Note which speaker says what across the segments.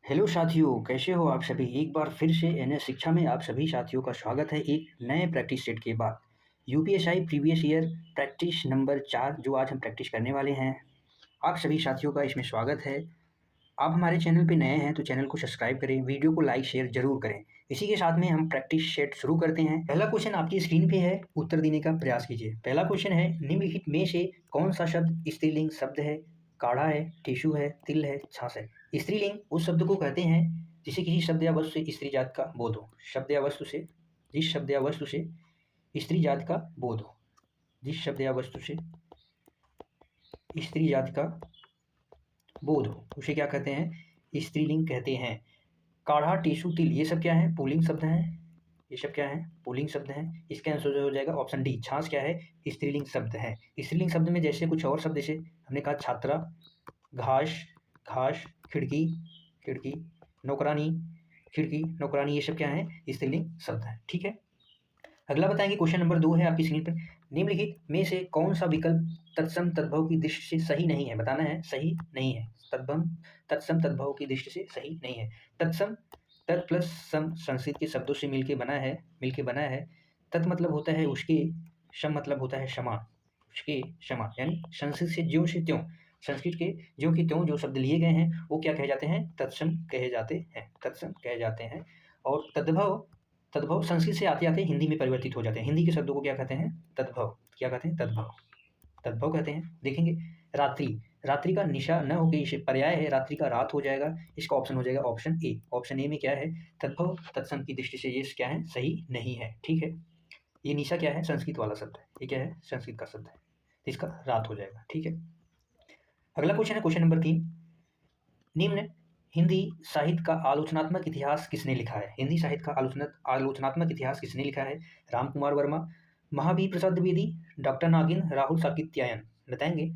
Speaker 1: Hello साथियों, कैसे हो आप सभी? एक बार फिर से एनएस शिक्षा में आप सभी साथियों का स्वागत है एक नए प्रैक्टिस सेट के बाद। UPSI previous year practice number 4 जो आज हम प्रैक्टिस करने वाले हैं। आप सभी साथियों का इसमें स्वागत है। आप हमारे चैनल पे नए हैं तो चैनल को सब्सक्राइब करें, वीडियो को लाइक शेयर ज़रूर करें। इसी के साथ में हम प्रैक्टिस सेट शुरू करते हैं। पहला क्वेश्चन आपकी स्क्रीन पे है, उत्तर देने का प्रयास कीजिए। पहला क्वेश्चन है, निम्नलिखित में से कौन सा शब्द स्त्रीलिंग शब्द है? काढ़ा है, टिश्यू है, तिल है, छाछ है। स्त्रीलिंग उस शब्द को कहते हैं जिसे किसी शब्द या वस्तु से स्त्री जात का बोध हो। शब्द या वस्तु से, जिस शब्द या वस्तु से स्त्री जात का बोध हो, जिस शब्द या वस्तु से स्त्री जात का बोध हो उसे क्या कहते हैं? स्त्रीलिंग कहते हैं। काढ़ा, टिश्यू, तिल ये सब क्या है? पुल्लिंग शब्द हैं। ये सब क्या है? पुल्लिंग शब्द हैं। इसका आंसर जो हो जाएगा ऑप्शन डी। छाछ क्या है? स्त्रीलिंग शब्द है। स्त्रीलिंग शब्द में जैसे कुछ और शब्द, जैसे हमने कहा छात्रा, घास, घास, खिड़की, खिड़की, नौकरानी, खिड़की, नौकरानी, ये सब क्या है? स्त्रीलिंग शब्द है। ठीक है। अगला बताएंगे, क्वेश्चन नंबर 2 है आपकी स्क्रीन पर। निम्नलिखित में से कौन सा विकल्प तत्सम तद्भव की दृष्टि से सही नहीं है? बताना है, सही नहीं है। तत्सम तद्भव की दृष्टि से सही नहीं है। तत्सम, तत् प्लस सम संस्कृत के शब्दों से मिलके बना है। तत् मतलब होता है उसके, सम मतलब होता है समान, उसके समान, यानी संस्कृत से ज्यों से त्यों, संस्कृत के ज्यों की त्यों जो शब्द लिए गए हैं वो क्या कहे जाते हैं? तत्सम कहे जाते हैं। तत्सम कहे जाते हैं। और तद्भव, तद्भव संस्कृत से आते आते हिंदी में परिवर्तित हो जाते हैं। हिंदी के शब्दों को क्या कहते हैं? तद्भव। क्या कहते हैं? तद्भव। तद्भव कहते हैं। देखेंगे, रात्रि, रात्रि का निशा न होकर इसे पर्याय है, रात्रि का रात हो जाएगा। इसका ऑप्शन हो जाएगा ऑप्शन ए। ऑप्शन ए में क्या है? तद्भव तत्सम की दृष्टि से ये क्या है? सही नहीं है। ठीक है। ये निशा क्या है? संस्कृत वाला शब्द है। ये क्या है? संस्कृत का शब्द है, तो इसका रात हो जाएगा। ठीक है। अगला क्वेश्चन है क्वेश्चन नंबर 3। निम्न हिंदी साहित्य का आलोचनात्मक इतिहास किसने लिखा है? हिंदी साहित्य का आलोचनात्मक इतिहास किसने लिखा है? राम कुमार वर्मा, महावीर प्रसाद द्विवेदी, डॉक्टर नागिन, राहुल साकित्यायन। बताएंगे।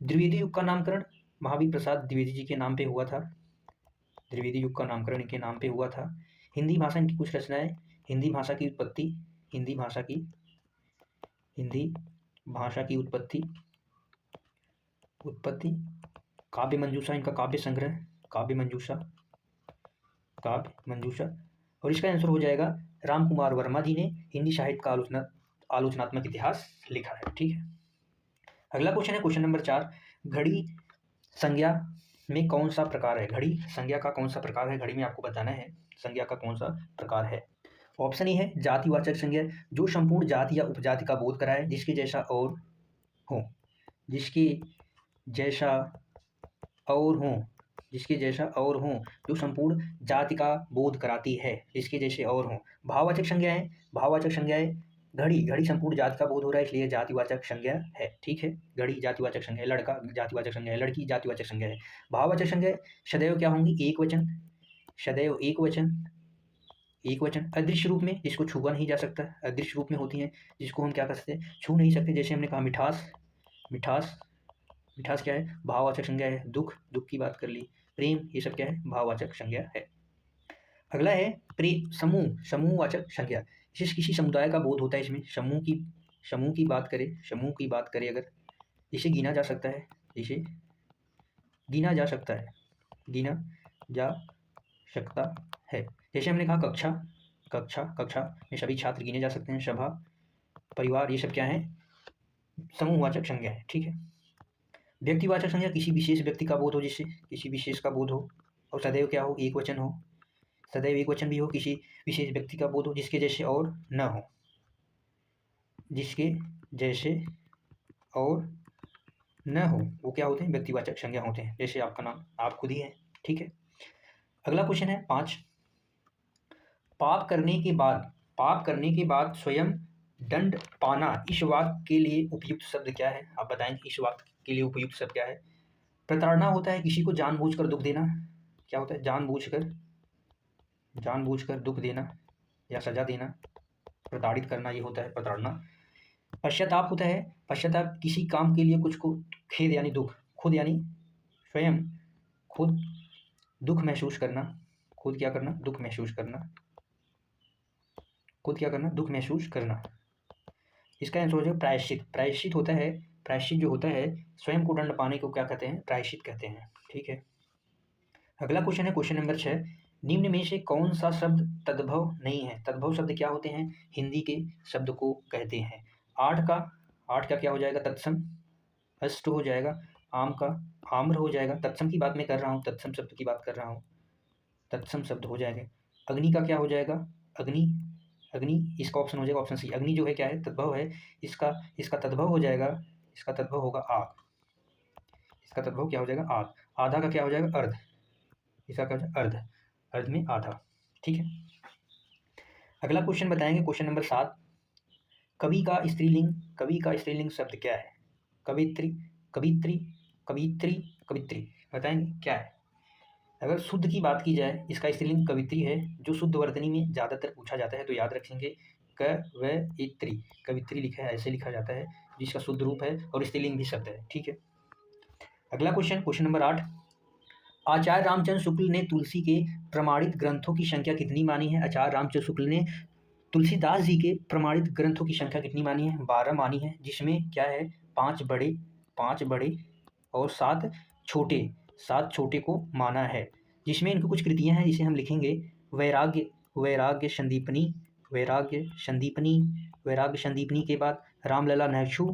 Speaker 1: द्विवेदी युग का नामकरण महावीर प्रसाद द्विवेदी जी के नाम पे हुआ था। द्विवेदी युग का नामकरण इनके नाम पे हुआ था। हिंदी भाषा इनकी कुछ रचनाएं, हिंदी भाषा की उत्पत्ति, हिंदी भाषा की, हिंदी भाषा की उत्पत्ति, उत्पत्ति, काव्य मंजूषा इनका काव्य संग्रह, काव्य मंजूषा, काव्य मंजूषा। और इसका आंसर हो जाएगा राम कुमार वर्मा जी ने हिंदी साहित्य का आलोचनात्मक इतिहास लिखा है। ठीक है। अगला क्वेश्चन है क्वेश्चन नंबर 4। घड़ी संज्ञा में कौन सा प्रकार है? घड़ी संज्ञा का कौन सा प्रकार है? घड़ी में आपको बताना है संज्ञा का कौन सा प्रकार है। ऑप्शन ए है जातिवाचक संज्ञा, जो संपूर्ण जाति या उपजाति का बोध कराए, जिसके जैसा और हो, जिसके जैसा और हो, जिसके जैसा और हो, जो संपूर्ण जाति का बोध कराती है, जिसके जैसे और हो। भाववाचक संज्ञाएं, भाववाचक संज्ञाएं, घड़ी, घड़ी संपूर्ण जाति का बोध हो रहा है इसलिए जातिवाचक संज्ञा है। ठीक है। घड़ी जातिवाचक संज्ञा है, लड़का जातिवाचक संज्ञा है, लड़की जातिवाचक संज्ञा है। भाववाचक संज्ञा सदैव क्या होंगी? एक वचन, सदैव एक वचन, एक वचन। अदृश्य रूप में, जिसको छुआ नहीं जा सकता, अदृश्य रूप में होती है, जिसको हम क्या कर सकते हैं? छू नहीं सकते। जैसे हमने कहा मिठास, मिठास, मिठास क्या है? भाववाचक संज्ञा है। दुख, दुख की बात कर ली। प्रेम, ये सब क्या है? भाववाचक संज्ञा है। अगला है प्रेम समूह, समूहवाचक संज्ञा, जिस किसी समुदाय का बोध होता है इसमें। समूह की बात करें, समूह की बात करें अगर, इसे गिना जा सकता है, इसे गिना जा सकता है, गिना जा सकता है। जैसे हमने कहा कक्षा, कक्षा, कक्षा में सभी छात्र गिने जा सकते हैं। सभा, परिवार, ये सब क्या है? समूहवाचक संज्ञा है। ठीक है। व्यक्तिवाचक संज्ञा, किसी विशेष व्यक्ति का बोध हो, जिससे किसी विशेष का बोध हो, और सदैव क्या हो? एक वचन हो, सदैव एक वचन भी हो, किसी विशेष व्यक्ति का बोध हो, जिसके जैसे और न हो, जिसके जैसे और न हो, वो क्या होते हैं? व्यक्तिवाचक संज्ञा होते हैं। जैसे आपका नाम, आप खुद ही है। ठीक है। अगला क्वेश्चन है 5। पाप करने के बाद, पाप करने के बाद स्वयं दंड पाना, इस वाक्य के लिए उपयुक्त शब्द क्या है? आप बताएंगे इस वाक्य के लिए उपयुक्त शब्द क्या है? प्रताड़ना होता है किसी को जानबूझकर दुख देना। क्या होता है? जानबूझकर, जानबूझकर दुख देना या सजा देना, प्रताड़ित करना, ये होता है प्रताड़ना। पश्चाताप होता है, पश्चाताप किसी काम के लिए कुछ को खेद यानी दुख, खुद यानी स्वयं, खुद दुख महसूस करना, खुद क्या करना? दुख महसूस करना, खुद क्या करना? दुख महसूस करना। इसका आंसर हो जाएगा प्रायश्चित। प्रायश्चित होता है, प्रायश्चित जो होता है, स्वयं को दंड पाने को क्या कहते हैं? प्रायश्चित कहते हैं। ठीक है। अगला क्वेश्चन है क्वेश्चन नंबर 6, निम्न में से कौन सा शब्द तद्भव नहीं है? तद्भव शब्द क्या होते हैं? हिंदी के शब्द को कहते हैं। आठ का क्या हो जाएगा? तत्सम। अष्ट हो जाएगा आम का आम्र हो जाएगा। तत्सम की बात मैं कर रहा हूँ, तत्सम शब्द की बात कर रहा हूँ, तत्सम शब्द हो जाएगा। अग्नि का क्या हो जाएगा? अग्नि। अग्नि इसका ऑप्शन हो जाएगा ऑप्शन सी। अग्नि जो है क्या है? तद्भव है। इसका इसका तद्भव हो जाएगा, इसका तद्भव होगा आग। इसका तद्भव क्या हो जाएगा? आग। आधा का क्या हो जाएगा? अर्ध। इसका क्या हो जाएगा? अर्ध। अर्ध में आधा। ठीक है। अगला क्वेश्चन बताएंगे क्वेश्चन नंबर 7, कवि का स्त्रीलिंग शब्द क्या है? कवित्री, कवित्री, कवित्री, कवित्री। बताएंगे क्या है? अगर शुद्ध की बात की जाए, इसका स्त्रीलिंग कवित्री है, जो शुद्ध वर्तनी में ज़्यादातर पूछा जाता है, तो याद रखेंगे कवयित्री। कवित्री लिखा है, ऐसे लिखा जाता है, जिसका शुद्ध रूप है और स्त्रीलिंग भी शब्द है। ठीक है। अगला क्वेश्चन क्वेश्चन नंबर 8, आचार्य रामचंद्र शुक्ल ने तुलसी के प्रमाणित ग्रंथों की संख्या कितनी मानी है? आचार्य रामचंद्र शुक्ल ने तुलसीदास जी के प्रमाणित ग्रंथों की संख्या कितनी मानी है? 12 मानी है, जिसमें क्या है? 5 बड़े और 7 छोटे को माना है। जिसमें इनकी कुछ कृतियां हैं, जिसे हम लिखेंगे वैराग्य संदीपनी, वैराग्य संदीपनी के बाद रामलला नहछू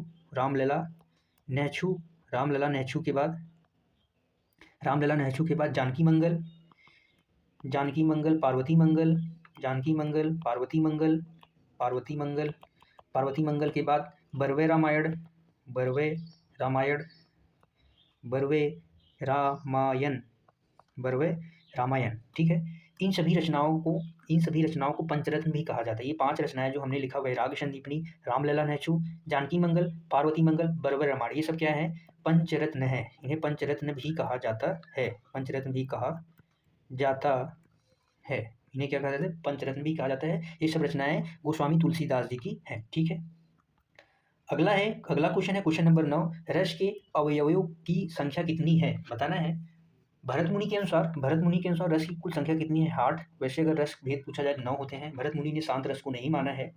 Speaker 1: के बाद जानकी मंगल, पार्वती मंगल के बाद बरवे रामायण। ठीक है। इन सभी रचनाओं को पंचरत्न भी कहा जाता है। ये 5 रचनाएं जो हमने लिखा, वैराग्य संदीपनी, रामलला नहछू, जानकी मंगल, पार्वती मंगल, बरवे रामायण, ये सब क्या है? पंचरत्न है। इन्हें पंचरत्न भी कहा जाता है। इन्हें क्या कहा जाता है? पंचरत्न भी कहा जाता है। ये सब रचनाएं गोस्वामी तुलसीदास जी की हैं। ठीक है। अगला क्वेश्चन है क्वेश्चन नंबर 9, रस के अवयवों की संख्या कितनी है? बताना है। भरत मुनि के अनुसार रस की कुल संख्या कितनी है? 8। वैसे अगर रस भेद पूछा जाए तो 9 होते हैं। भरत मुनि ने शांत रस को नहीं माना है।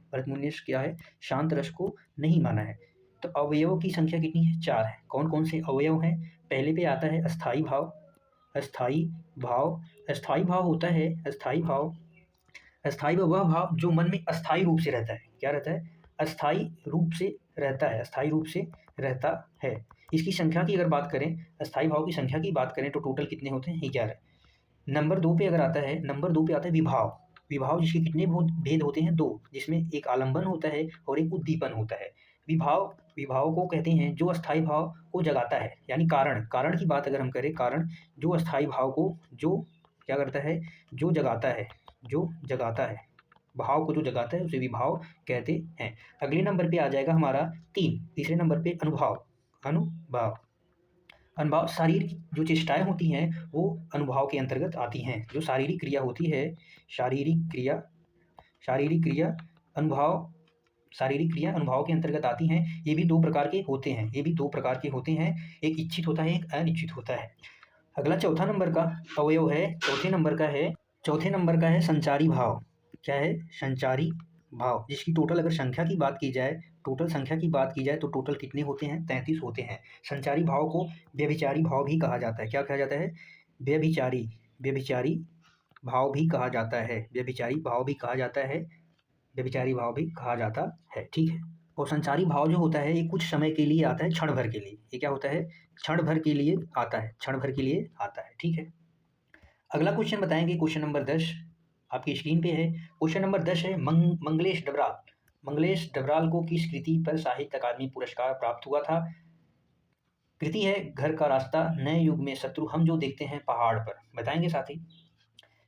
Speaker 1: शांत रस को नहीं माना है। तो अवयवों की संख्या कितनी है? 4 है। कौन कौन से अवयव हैं? पहले पे आता है अस्थाई भाव। अस्थाई भाव होता है, अस्थाई वह भाव जो मन में अस्थाई रूप से रहता है। क्या रहता है? अस्थाई रूप से रहता है। इसकी संख्या की अगर बात करें, अस्थाई भाव की संख्या की बात करें, तो टोटल कितने होते हैं? 11। नंबर 2 पे आता है विभाव जिसके कितने भेद होते हैं? 2, जिसमें एक आलंबन होता है और एक उद्दीपन होता है। विभाव को कहते हैं जो अस्थाई भाव को जगाता है, यानी कारण की बात अगर हम करें, कारण जो अस्थाई भाव को जो क्या करता है? जो जगाता है, भाव को जो जगाता है उसे विभाव कहते हैं। अगले नंबर पे आ जाएगा हमारा 3, तीसरे नंबर पे अनुभाव। शारीरिक जो चेष्टाएं होती हैं वो अनुभाव के अंतर्गत आती हैं। जो शारीरिक क्रिया होती है, शारीरिक क्रिया अनुभाव के अंतर्गत आती हैं। ये भी 2 प्रकार के होते हैं। एक इच्छित होता है, एक अनिच्छित होता है। अगला चौथे नंबर का है संचारी भाव। क्या है? संचारी भाव, जिसकी टोटल अगर संख्या की बात की जाए, तो टोटल कितने होते हैं? 33 होते हैं। संचारी भाव को व्यभिचारी भाव भी कहा जाता है। क्या कहा जाता है? व्यभिचारी भाव भी कहा जाता है। ठीक है। और संचारी भाव जो होता है, ये कुछ समय के लिए आता है, क्षण भर के लिए। ये क्या होता है? क्षण भर के लिए आता है। ठीक है। अगला क्वेश्चन बताएंगे क्वेश्चन नंबर 10, आपकी स्क्रीन पे है। क्वेश्चन नंबर 10 है, मंगलेश डबराल को किस कृति पर साहित्य अकादमी पुरस्कार प्राप्त हुआ था? कृति है घर का रास्ता, नए युग में शत्रु, हम जो देखते हैं पहाड़ पर। बताएंगे साथी।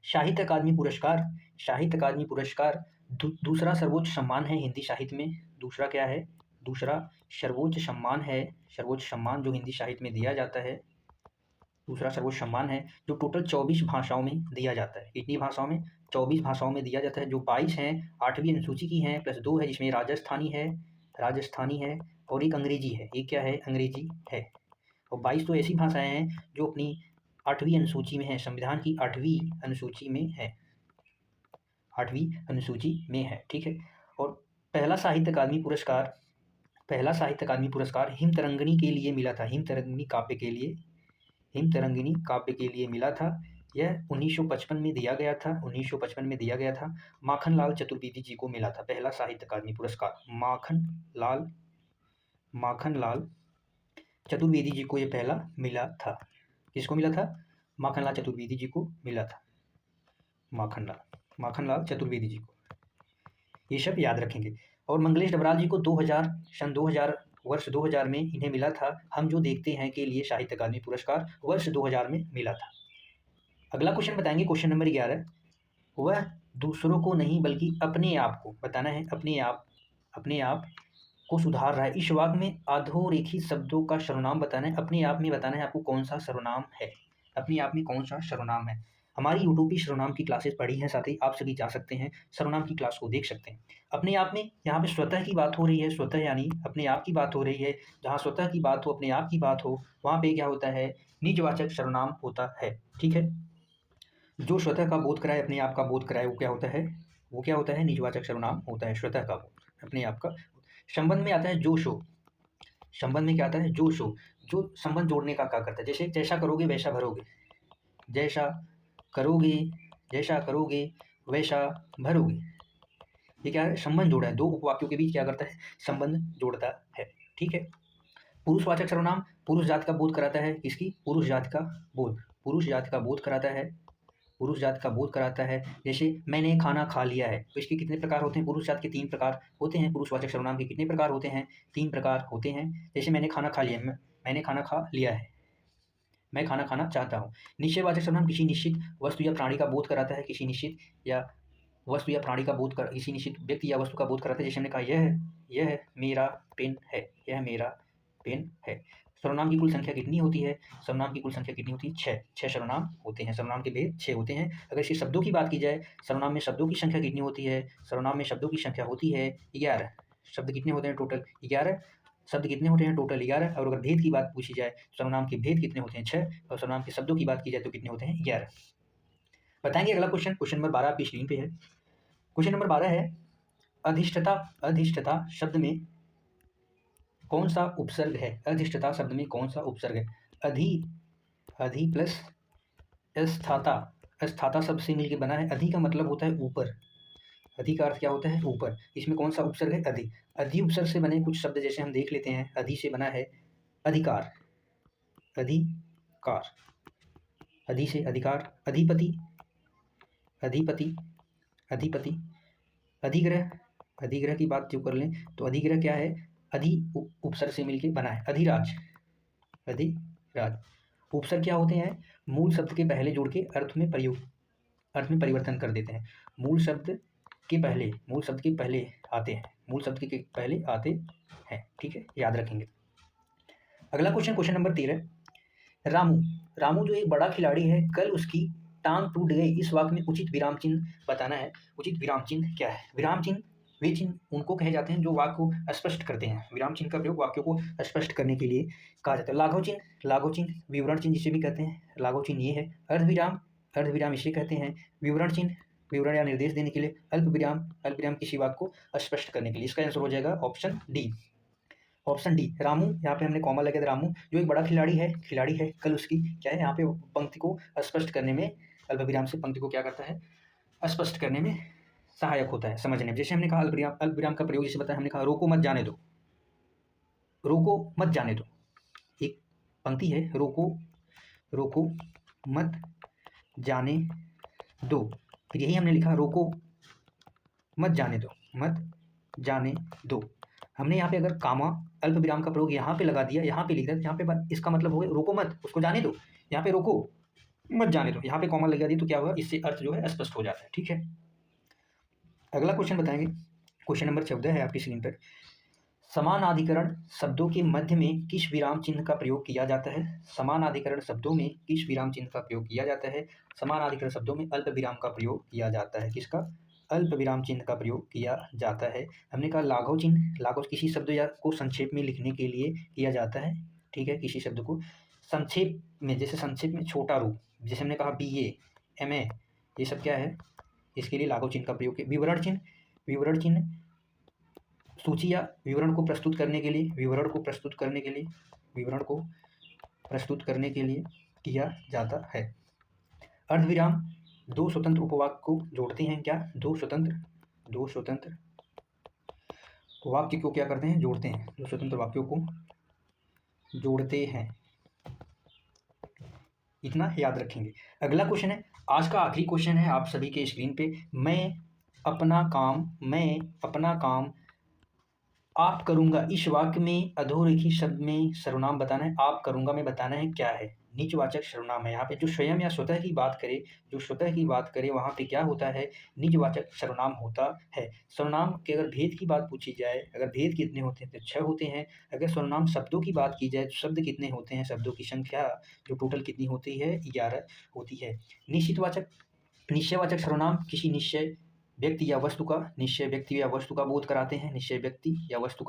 Speaker 1: साहित्य अकादमी पुरस्कार दूसरा सर्वोच्च सम्मान है हिंदी साहित्य में। दूसरा सर्वोच्च सम्मान जो हिंदी साहित्य में दिया जाता है, दूसरा सर्वोच्च सम्मान है, जो टोटल 24 भाषाओं में दिया जाता है। कितनी भाषाओं में? 24 भाषाओं में दिया जाता है। जो 22 हैं 8वीं अनुसूची की हैं, प्लस 2 है जिसमें राजस्थानी है और एक अंग्रेजी है। ये क्या है? अंग्रेजी है। और 22 तो ऐसी भाषाएं हैं जो अपनी 8वीं अनुसूची में है, संविधान की 8वीं अनुसूची में है। ठीक है। और पहला साहित्य अकादमी पुरस्कार हिमतरंगिणी के लिए मिला था। हिमतरंगिणी काव्य के लिए मिला था, यह 1955 में दिया गया था, 1955 में दिया गया था। माखनलाल चतुर्वेदी जी को मिला था पहला साहित्य अकादमी पुरस्कार। माखनलाल चतुर्वेदी जी को ये पहला मिला था। किसको मिला था? माखनलाल चतुर्वेदी जी को मिला था। माखनलाल चतुर्वेदी जी को, ये सब याद रखेंगे। और मंगलेश डबराल जी को 2000 वर्ष 2000 में इन्हें मिला था हम जो देखते हैं के लिए साहित्य अकादमी पुरस्कार वर्ष 2000 में मिला था। अगला क्वेश्चन बताएंगे, क्वेश्चन नंबर 11। वह दूसरों को नहीं बल्कि अपने आप को बताना है, अपने आप को सुधार रहा है। इस वाक्य में अधोरेखित शब्दों का सर्वनाम बताना है। अपने आप में बताना है आपको कौन सा सर्वनाम है, अपने आप में कौन सा सर्वनाम है। हमारी यूट्यूब पे सर्वनाम की क्लासेस पढ़ी हैं, साथ ही आप सभी जा सकते हैं सर्वनाम की क्लास को देख सकते हैं। अपने आप में यहाँ पे स्वतः की बात हो रही है, स्वतः यानी अपने आप की बात हो रही है। जहाँ स्वतः की बात हो, अपने आप की बात हो, वहाँ पे क्या होता है? निजवाचक सर्वनाम होता है। ठीक है, जो स्वतः का बोध कराए, अपने आप का बोध कराए, वो क्या होता है? वो क्या होता है? निजवाचक सर्वनाम होता है। स्वतः का बोध, अपने आप का। संबंध में आता है जो शो, संबंध में क्या आता है? जो शो, जो संबंध जोड़ने का क्या करता है? जैसे जैसा करोगे वैसा भरोगे, जैसा करोगे वैसा भरोगे। ये क्या है? संबंध जोड़ा है, दो उपवाक्यों के बीच क्या करता है? संबंध जोड़ता है। ठीक है। पुरुषवाचक सर्वनाम पुरुष जात का बोध कराता है। किसकी? पुरुष जात का बोध, पुरुष जात का बोध कराता है, पुरुष जात का बोध कराता है। जैसे मैंने खाना खा लिया है, तो इसके कितने प्रकार होते हैं? पुरुष जात के 3 प्रकार होते हैं। पुरुषवाचक सर्वनाम के कितने प्रकार होते हैं? 3 प्रकार होते हैं। जैसे मैंने खाना खा लिया, मैंने खाना खा लिया है, मैं खाना खाना चाहता हूँ। निश्चयवाचक सर्वनाम किसी निश्चित वस्तु या प्राणी का बोध कराता है, किसी निश्चित या वस्तु या प्राणी का बोध कर, किसी निश्चित व्यक्ति या वस्तु का बोध कराता है। जैसे हमने कहा यह मेरा पेन है, यह मेरा पेन है। सर्वनाम की कुल संख्या कितनी होती है? सर्वनाम की कुल संख्या कितनी होती है? 6 सर्वनाम होते हैं। सर्वनाम के भेद 6 होते हैं। अगर इसके शब्दों की बात की जाए, सर्वनाम में शब्दों की संख्या कितनी होती है? सर्वनाम में शब्दों की संख्या होती है 11। शब्द कितने होते हैं टोटल? 11 शब्द कितने होते हैं टोटल? 11। और अगर भेद की बात पूछी जाए, सर्वनाम के भेद कितने होते हैं? 6। और सर्वनाम के शब्दों की बात की जाए तो कितने होते हैं? 11। बताएंगे अगला क्वेश्चन, क्वेश्चन नंबर 12 आपकी स्क्रीन पे है। क्वेश्चन नंबर 12 है, अधिष्ठता शब्द में कौन सा उपसर्ग है? अधिष्ठता शब्द में कौन सा उपसर्ग है? अधि प्लस स्थाता शब्द से मिलकर बना है। अधि का मतलब होता है ऊपर, अधि का अर्थ क्या होता है? ऊपर। इसमें कौन सा उपसर्ग है? अधि। अधि उपसर्ग से बने कुछ शब्द जैसे हम देख लेते हैं। अधि से बना है अधिकार, अधिकार, अधि से अधिकार, अधिपति, अधिग्रह की बात जो कर लें तो अधिग्रह क्या है? अधि उपसर्ग से मिलकर बना है। अधिराज, उपसर्ग क्या होते हैं? मूल शब्द के पहले जोड़ के अर्थ में परिवर्तन कर देते हैं। मूल शब्द के पहले आते हैं। ठीक है, याद रखेंगे। अगला क्वेश्चन, क्वेश्चन नंबर 13। रामू जो एक बड़ा खिलाड़ी है, कल उसकी टांग टूट गई। इस वाक्य में उचित विराम चिन्ह बताना है। उचित विराम चिन्ह क्या है? विराम चिन्ह वे चिन्ह उनको कहे जाते हैं जो वाक्य को स्पष्ट करते हैं। विराम चिन्ह का प्रयोग वाक्यों को स्पष्ट करने के लिए कहा जाता है। लाघव चिन्ह, विवरण चिन्ह जिसे भी कहते हैं, लाघव चिन्ह ये है। अर्धविराम इसे कहते हैं। विवरण चिन्ह, विवरण या निर्देश देने के लिए। अल्प विराम किसी वाक्य को स्पष्ट करने के लिए। इसका आंसर हो जाएगा ऑप्शन डी। रामू, यहाँ पे हमने कॉमा लगा था। रामू जो एक बड़ा खिलाड़ी है, कल उसकी क्या है? यहाँ पे पंक्ति को स्पष्ट करने में अल्प विराम से पंक्ति को क्या करता है? स्पष्ट करने में सहायक होता है, समझने में। जैसे हमने कहा अल्प विराम का प्रयोग जैसे बताया, हमने कहा रोको मत जाने दो। एक पंक्ति है, रोको मत जाने दो। फिर यही हमने लिखा रोको मत जाने दो। हमने यहाँ पे अगर कामा अल्प विराम का प्रयोग यहाँ पे लगा दिया, यहाँ पे लिख दिया, यहाँ पे इसका मतलब हो गया रोको मत, उसको जाने दो। यहाँ पे रोको मत जाने दो, यहाँ पे कॉमा लगा दी तो क्या हुआ? इससे अर्थ जो है स्पष्ट हो जाता है। ठीक है, अगला क्वेश्चन बताएंगे। क्वेश्चन नंबर 14 है आपकी स्क्रीन पर। समानाधिकरण शब्दों के मध्य में किस विराम चिन्ह का प्रयोग किया जाता है? समानाधिकरण शब्दों में किस विराम चिन्ह का प्रयोग किया जाता है? समानाधिकरण शब्दों में अल्प विराम का प्रयोग किया जाता है। किसका? अल्प विराम चिन्ह का प्रयोग किया जाता है। हमने कहा लाघव चिन्ह, लाघव किसी शब्द या को संक्षेप में लिखने के लिए किया जाता है। ठीक है, किसी शब्द को संक्षेप में, जैसे संक्षेप में छोटा रूप, जैसे हमने कहा BA, MA, ये सब क्या है? इसके लिए लाघव चिन्ह का प्रयोग किया। विवरण चिन्ह सूची या विवरण को प्रस्तुत करने के लिए किया जाता है। अर्धविराम, दो स्वतंत्र उपवाक्य को जोड़ते हैं क्या? दो स्वतंत्र वाक्य को क्या करते हैं? जोड़ते हैं। दो स्वतंत्र वाक्यों को जोड़ते हैं, इतना याद रखेंगे। अगला क्वेश्चन है, आज का आखिरी क्वेश्चन है आप सभी के स्क्रीन पे। मैं अपना काम आप करूँगा, इस वाक्य में अधोरेखित शब्द में सर्वनाम बताना है। आप करूँगा में बताना है क्या है? निजवाचक सर्वनाम है। यहाँ पे जो स्वयं या स्वतः की बात करे वहाँ पे क्या होता है? निजवाचक सर्वनाम होता है। सर्वनाम के अगर भेद की बात पूछी जाए, अगर भेद कितने होते हैं तो 6 होते हैं। अगर सर्वनाम शब्दों की बात की जाए तो शब्द कितने होते हैं? शब्दों की संख्या जो टोटल कितनी होती है? 11 होती है। निश्चयवाचक सर्वनाम किसी निश्चय व्यक्ति या वस्तु का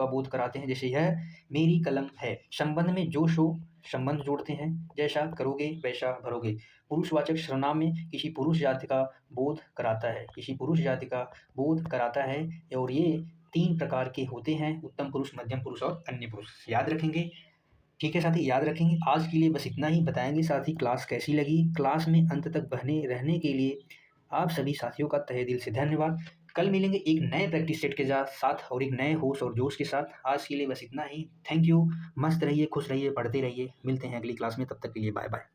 Speaker 1: बोध कराते हैं। जैसे यह मेरी कलम है। संबंध में जो सो संबंध जोड़ते हैं, जैसा करोगे वैसा भरोगे। पुरुषवाचक सर्वनाम में किसी पुरुष जाति का बोध कराता है और ये 3 प्रकार के होते हैं, उत्तम पुरुष, मध्यम पुरुष और अन्य पुरुष। याद रखेंगे। ठीक है साथी, याद रखेंगे। आज के लिए बस इतना ही। बताएंगे साथी क्लास कैसी लगी। क्लास में अंत तक बने रहने के लिए आप सभी साथियों का तहे दिल से धन्यवाद। कल मिलेंगे एक नए प्रैक्टिस सेट के साथ और एक नए होश और जोश के साथ। आज के लिए बस इतना ही। Thank you. मस्त रहिए, खुश रहिए, पढ़ते रहिए। मिलते हैं अगली क्लास में, तब तक के लिए बाय बाय।